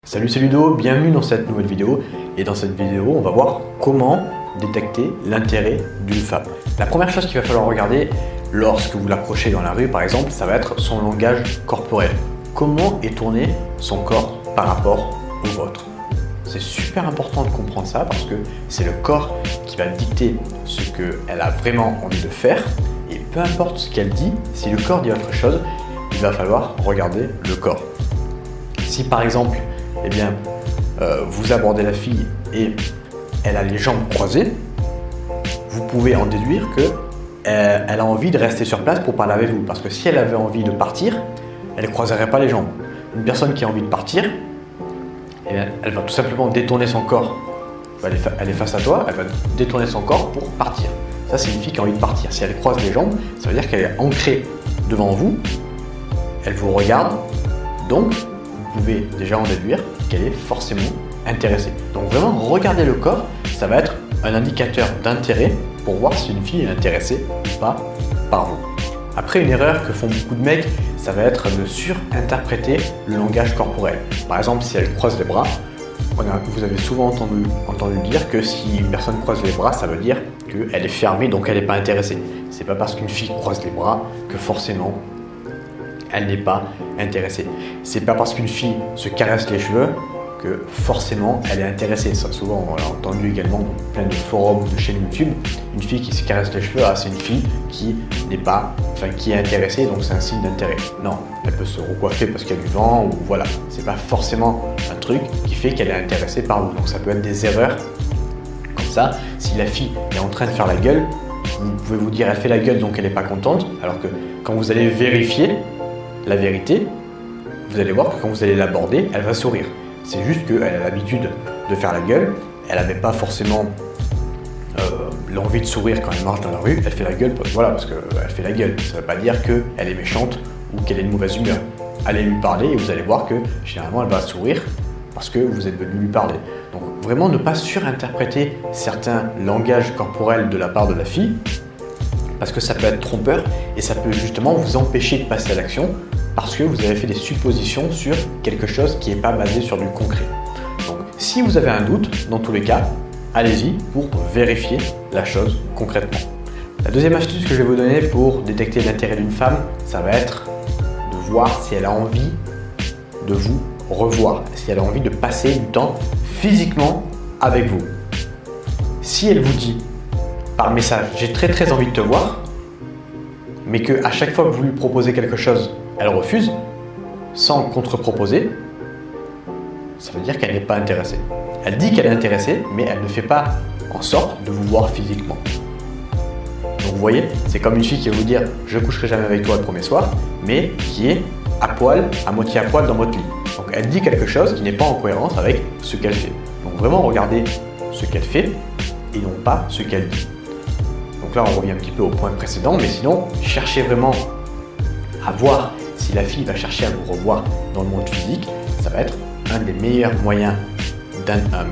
Salut, c'est Ludo, bienvenue dans cette nouvelle vidéo. Et dans cette vidéo, on va voir comment détecter l'intérêt d'une femme. La première chose qu'il va falloir regarder lorsque vous l'approchez dans la rue, par exemple, ça va être son langage corporel. Comment est tourné son corps par rapport au vôtre? C'est super important de comprendre ça parce que c'est le corps qui va dicter ce qu'elle a vraiment envie de faire. Et peu importe ce qu'elle dit, si le corps dit autre chose, il va falloir regarder le corps. Si par exemple, eh bien, vous abordez la fille et elle a les jambes croisées, vous pouvez en déduire qu'elle a envie de rester sur place pour parler avec vous. Parce que si elle avait envie de partir, elle ne croiserait pas les jambes. Une personne qui a envie de partir, eh bien, elle va tout simplement détourner son corps. Elle est face à toi, elle va détourner son corps pour partir. Ça, c'est une fille qui a envie de partir. Si elle croise les jambes, ça veut dire qu'elle est ancrée devant vous, elle vous regarde, donc vous pouvez déjà en déduire qu'elle est forcément intéressée. Donc vraiment, regarder le corps, ça va être un indicateur d'intérêt pour voir si une fille est intéressée ou pas par vous. Après, une erreur que font beaucoup de mecs, ça va être de surinterpréter le langage corporel. Par exemple, si elle croise les bras, vous avez souvent entendu dire que si une personne croise les bras, ça veut dire qu'elle est fermée, donc elle n'est pas intéressée. C'est pas parce qu'une fille croise les bras que forcément elle n'est pas intéressée. C'est pas parce qu'une fille se caresse les cheveux que forcément elle est intéressée. Ça, souvent on l'a entendu également dans plein de forums, de chaînes YouTube. Une fille qui se caresse les cheveux, c'est une fille qui n'est pas, qui est intéressée, donc c'est un signe d'intérêt. Non, elle peut se recoiffer parce qu'il y a du vent ou voilà. C'est pas forcément un truc qui fait qu'elle est intéressée par vous. Donc ça peut être des erreurs comme ça. Si la fille est en train de faire la gueule, vous pouvez vous dire elle fait la gueule donc elle n'est pas contente, alors que quand vous allez vérifier la vérité, vous allez voir que quand vous allez l'aborder, elle va sourire. C'est juste qu'elle a l'habitude de faire la gueule, elle n'avait pas forcément l'envie de sourire quand elle marche dans la rue, elle fait la gueule, voilà, parce qu'elle fait la gueule. Ça ne veut pas dire qu'elle est méchante ou qu'elle est de mauvaise humeur. Allez lui parler et vous allez voir que généralement elle va sourire parce que vous êtes venu lui parler. Donc vraiment ne pas surinterpréter certains langages corporels de la part de la fille, parce que ça peut être trompeur et ça peut justement vous empêcher de passer à l'action parce que vous avez fait des suppositions sur quelque chose qui n'est pas basé sur du concret. Donc si vous avez un doute, dans tous les cas, allez-y pour vérifier la chose concrètement. La deuxième astuce que je vais vous donner pour détecter l'intérêt d'une femme, ça va être de voir si elle a envie de vous revoir, si elle a envie de passer du temps physiquement avec vous. Si elle vous dit par message, j'ai très envie de te voir, mais qu'à chaque fois que vous lui proposez quelque chose, elle refuse, sans contre-proposer, ça veut dire qu'elle n'est pas intéressée. Elle dit qu'elle est intéressée, mais elle ne fait pas en sorte de vous voir physiquement. Donc vous voyez, c'est comme une fille qui va vous dire « je coucherai jamais avec toi le premier soir », mais qui est à poil, à moitié à poil dans votre lit. Donc elle dit quelque chose qui n'est pas en cohérence avec ce qu'elle fait. Donc vraiment regardez ce qu'elle fait et non pas ce qu'elle dit. Donc là, on revient un petit peu au point précédent, mais sinon, cherchez vraiment à voir si la fille va chercher à vous revoir dans le monde physique. Ça va être un des meilleurs moyens, un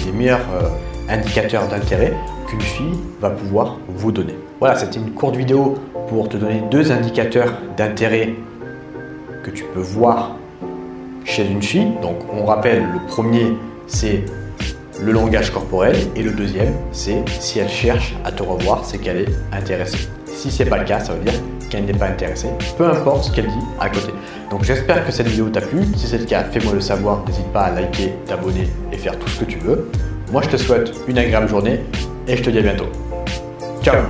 des meilleurs indicateurs d'intérêt qu'une fille va pouvoir vous donner. Voilà, c'était une courte vidéo pour te donner deux indicateurs d'intérêt que tu peux voir chez une fille. Donc, on rappelle, le premier, c'est le langage corporel et le deuxième, c'est si elle cherche à te revoir, c'est qu'elle est intéressée. Si ce n'est pas le cas, ça veut dire qu'elle n'est pas intéressée, peu importe ce qu'elle dit à côté. Donc j'espère que cette vidéo t'a plu. Si c'est le cas, fais-moi le savoir. N'hésite pas à liker, t'abonner et faire tout ce que tu veux. Moi, je te souhaite une agréable journée et je te dis à bientôt. Ciao!